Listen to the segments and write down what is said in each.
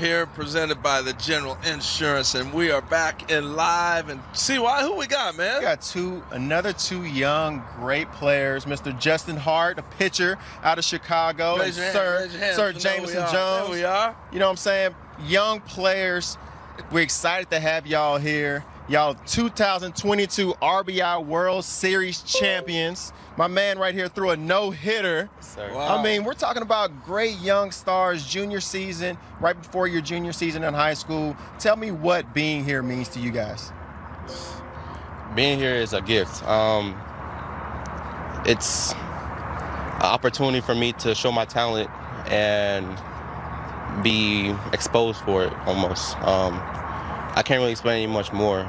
Here presented by the General Insurance, and we are back in live. And see who we got, man? We got another two young, great players. Mr. Justyn Hart, a pitcher out of Chicago, raise and your hand, Sir Jamison Jones. There we are. You know what I'm saying? Young players. We're excited to have y'all here. Y'all 2022 RBI World Series champions. My man right here threw a no-hitter. Wow. I mean, we're talking about great young stars, junior season, right before your junior season in high school. Tell me what being here means to you guys. Being here is a gift. It's an opportunity for me to show my talent and be exposed for it almost. I can't really explain any much more.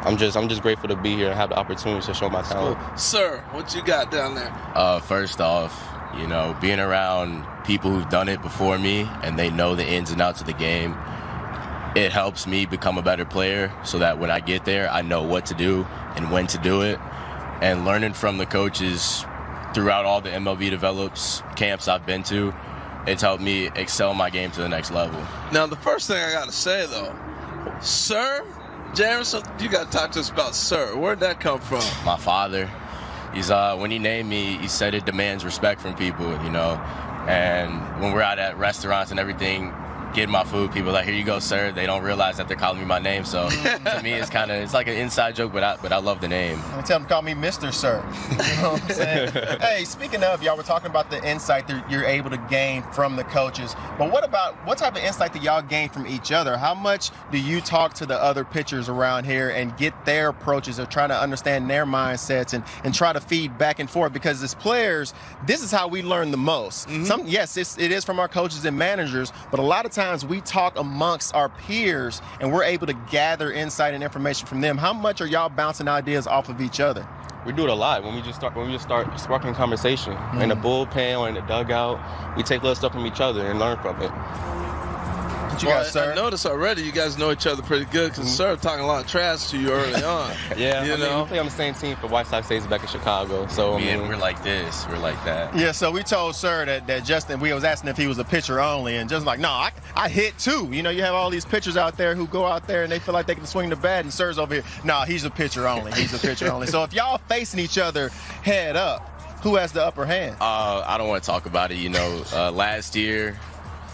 I'm just grateful to be here and have the opportunity to show my talent. Cool. Sir, what you got down there? First off, you know, being around people who've done it before me and they know the ins and outs of the game, it helps me become a better player so that when I get there, I know what to do and when to do it. And learning from the coaches throughout all the MLB develops camps I've been to, it's helped me excel my game to the next level. Now, the first thing I got to say, though, Sir Jamison, you got to talk to us about Sir. Where'd that come from? My father, he's when he named me, he said it demands respect from people, you know. And when we're out at restaurants and everything, getting my food, people are like, "Here you go, sir." They don't realize that they're calling me my name. So to me, it's like an inside joke, but I love the name. I'm tell them to call me Mr. Sir. You know what I'm saying? Hey, speaking of, y'all were talking about the insight that you're able to gain from the coaches. But what type of insight do y'all gain from each other? How much do you talk to the other pitchers around here and get their approaches or try to understand their mindsets and try to feed back and forth? Because as players, this is how we learn the most. Yes, it is from our coaches and managers, but a lot of times we talk amongst our peers and we're able to gather insight and information from them. How much are y'all bouncing ideas off of each other? We do it a lot when we just start sparking conversation in the bullpen or in the dugout. We take little stuff from each other and learn from it. I noticed already you guys know each other pretty good because Sir talking a lot of trash to you early on. Yeah, you know, we play on the same team for White Sox days back in Chicago. So we're like this, we're like that. Yeah, so we told Sir that Justyn, we was asking if he was a pitcher only, and just like, no, I hit too. You know, you have all these pitchers out there who go out there and they feel like they can swing the bat, and Sir's over here, no, he's a pitcher only. He's a pitcher only. So if y'all facing each other head up, who has the upper hand? I don't want to talk about it. You know, last year,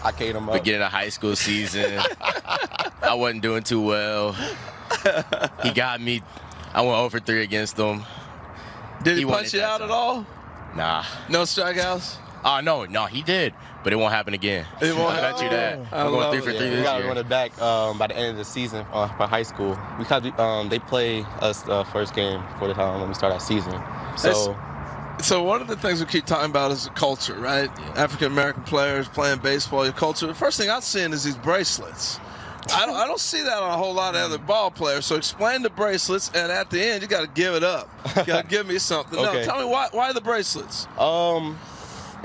I K'd him up. beginning of high school season, I wasn't doing too well. He got me. I went 0 for 3 against him. Did he punch you out at all? Nah. No strikeouts? No, he did. But it won't happen again. It won't I bet you that. I We're going 3 love for 3 it. this We year. got to run it back by the end of the season for high school. They play us the first game for the time when we start our season. So one of the things we keep talking about is the culture, right? Yeah. African-American players playing baseball, your culture. The first thing I'm seeing is these bracelets. I don't see that on a whole lot of other ball players. So explain the bracelets, and at the end, you got to give it up. You got to give me something. Okay. No, tell me why the bracelets?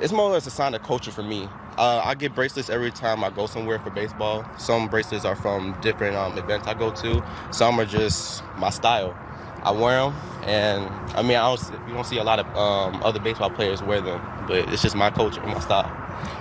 It's more or less a sign of culture for me. I get bracelets every time I go somewhere for baseball. Some bracelets are from different events I go to. Some are just my style. I wear them, and I mean, you don't see a lot of other baseball players wear them, but it's just my culture and my style.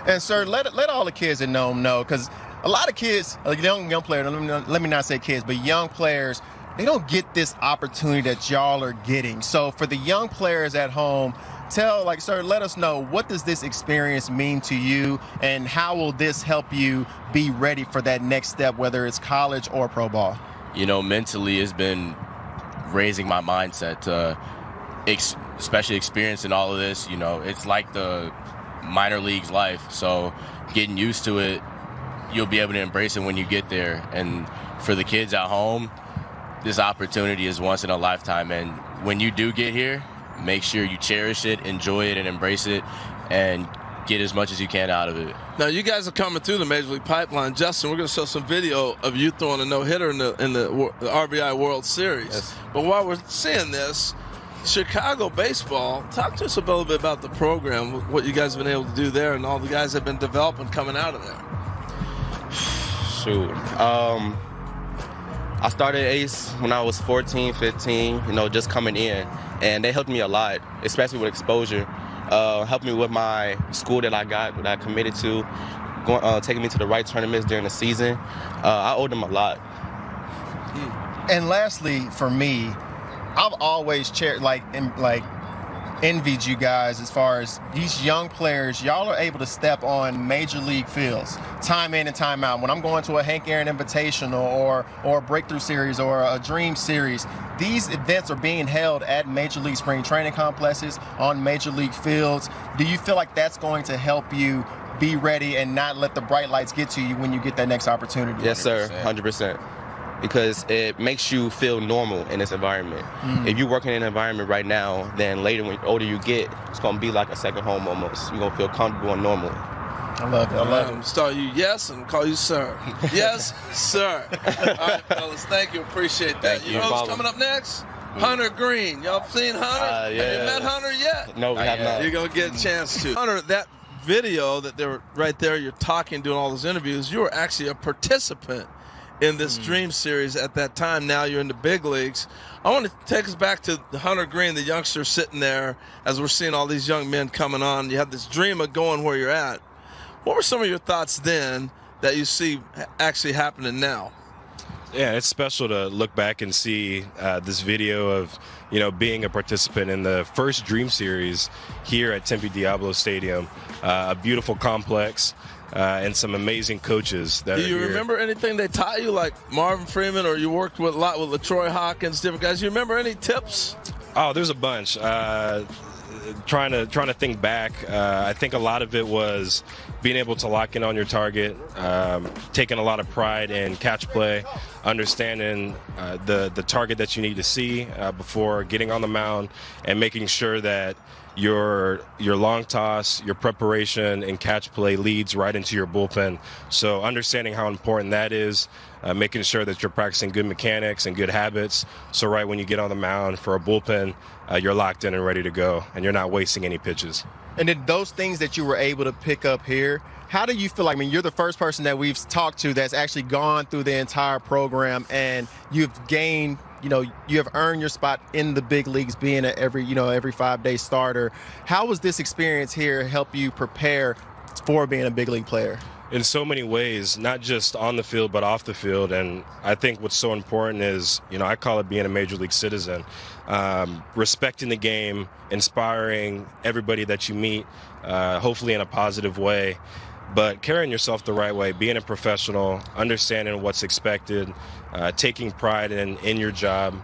And Sir, let all the kids at Nome know, because a lot of kids, young players, let me not say kids, but young players, they don't get this opportunity that y'all are getting. So for the young players at home, Sir, let us know, what does this experience mean to you, and how will this help you be ready for that next step, whether it's college or pro ball? You know, mentally it's been raising my mindset to especially experiencing all of this. You know, it's like the minor leagues life, so getting used to it, you'll be able to embrace it when you get there. And for the kids at home, this opportunity is once in a lifetime, and when you do get here, make sure you cherish it, enjoy it, and embrace it, and get as much as you can out of it. Now, you guys are coming through the Major League pipeline. Justyn, we're going to show some video of you throwing a no-hitter in the RBI World Series. Yes. But while we're seeing this, Chicago baseball, talk to us a little bit about the program, what you guys have been able to do there, and all the guys have been developing coming out of there. Shoot. I started ACE when I was 14, 15, just coming in. And they helped me a lot, especially with exposure. Helped me with my school that I committed to. taking me to the right tournaments during the season. I owe them a lot. And lastly, for me, I've always envied you guys as far as these young players. Y'all are able to step on major league fields time in and time out. When I'm going to a Hank Aaron Invitational or a Breakthrough Series or a Dream Series, these events are being held at major league spring training complexes, on major league fields. Do you feel like that's going to help you be ready and not let the bright lights get to you when you get that next opportunity? Yes, sir, 100%. Because it makes you feel normal in this environment. If you're working in an environment right now, then later when older you get, it's going to be like a second home almost. You're going to feel comfortable and normal. I love it. I love it. Start you yes and call you sir. Yes, sir. All right, fellas, thank you. Appreciate that. You know what's coming up next? Hunter Green. Y'all seen Hunter? Yeah. Have you met Hunter yet? No, we have not. You're going to get a chance to. Hunter, that video that they were right there, you're talking, doing all those interviews, you were actually a participant in this Dream Series at that time. Now you're in the big leagues. I want to take us back to Hunter Green, the youngster sitting there as we're seeing all these young men coming on. You have this dream of going where you're at. What were some of your thoughts then that you see actually happening now? Yeah, it's special to look back and see this video of, being a participant in the first Dream Series here at Tempe Diablo Stadium. A beautiful complex. And some amazing coaches that Do you remember anything they taught you, like Marvin Freeman, or you worked with a lot with LaTroy Hawkins, different guys? You remember any tips? Oh, there's a bunch. Trying to think back, I think a lot of it was being able to lock in on your target, taking a lot of pride in catch play, understanding the target that you need to see before getting on the mound, and making sure that your long toss, your preparation, and catch play leads right into your bullpen. So understanding how important that is, making sure that you're practicing good mechanics and good habits. So right when you get on the mound for a bullpen, you're locked in and ready to go, and you're not wasting any pitches. And then those things that you were able to pick up here, how do you feel like, you're the first person that we've talked to that's actually gone through the entire program, and you've gained, you have earned your spot in the big leagues, being every 5-day starter. How was this experience here help you prepare for being a big league player? In so many ways, not just on the field, but off the field. And I think what's so important is, I call it being a major league citizen, respecting the game, inspiring everybody that you meet, hopefully in a positive way, but carrying yourself the right way, being a professional, understanding what's expected, taking pride in your job,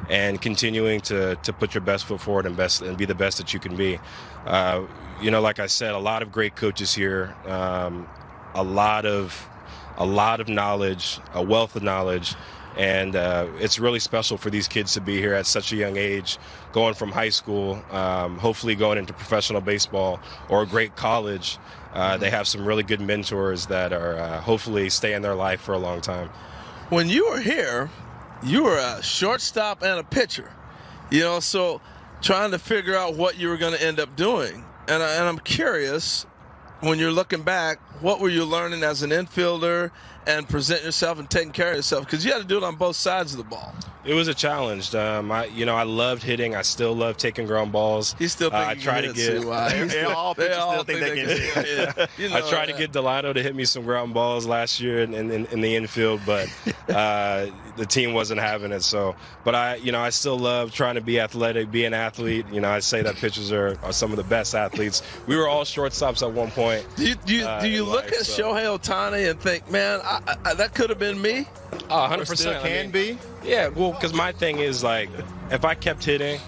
and continuing to put your best foot forward and be the best that you can be. Like I said, a lot of great coaches here, a lot of knowledge, a wealth of knowledge, and it's really special for these kids to be here at such a young age, going from high school, hopefully going into professional baseball or a great college. They have some really good mentors that are hopefully stay in their life for a long time. When you were here, you were a shortstop and a pitcher, so trying to figure out what you were going to end up doing. And I'm curious, when you're looking back, what were you learning as an infielder and presenting yourself and taking care of yourself? Because you had to do it on both sides of the ball. It was a challenge. I loved hitting. I still love taking ground balls. He still thinks I try to get. They all think they can hit. Yeah. I tried to get Delano to hit me some ground balls last year in the infield, but the team wasn't having it. So, but I still love trying to be athletic, be an athlete. I say that pitchers are some of the best athletes. We were all shortstops at one point. Do you look at Shohei Ohtani and think, man, that could have been me? 100% can be. Yeah, well, because my thing is, like, if I kept hitting,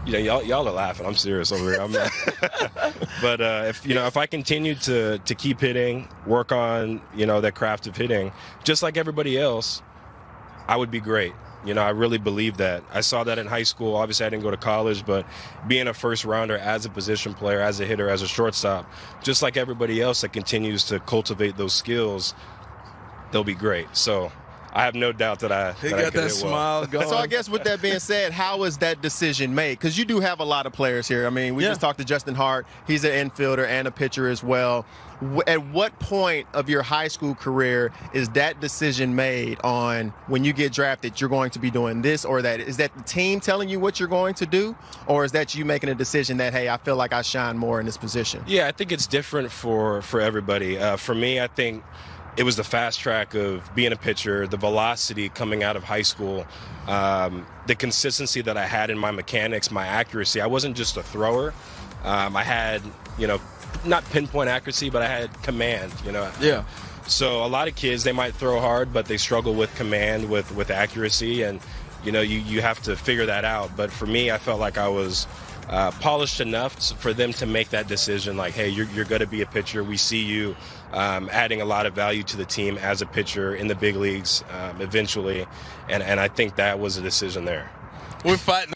y'all are laughing. I'm serious over here. I'm not. But if I continued to keep hitting, work on that craft of hitting, just like everybody else, I would be great. I really believe that. I saw that in high school. Obviously, I didn't go to college, but being a first rounder as a position player, as a hitter, as a shortstop, just like everybody else that continues to cultivate those skills, they'll be great. So I have no doubt that I He that I got could that hit well. smile going. So I guess with that being said, how was that decision made? Because you do have a lot of players here. I mean, we just talked to Justyn Hart. He's an infielder and a pitcher as well. At what point of your high school career is that decision made on when you get drafted, you're going to be doing this or that? Is that the team telling you what you're going to do? Or is that you making a decision that, hey, I feel like I shine more in this position? Yeah, I think it's different for everybody. For me, I think it was the fast track of being a pitcher, the velocity coming out of high school, the consistency that I had in my mechanics, my accuracy. I wasn't just a thrower. I had, not pinpoint accuracy, but I had command, Yeah. So a lot of kids, they might throw hard, but they struggle with command, with accuracy, and, you have to figure that out. But for me, I felt like I was polished enough for them to make that decision, like, hey, you're going to be a pitcher. We see you adding a lot of value to the team as a pitcher in the big leagues eventually, and I think that was a decision there. We're fighting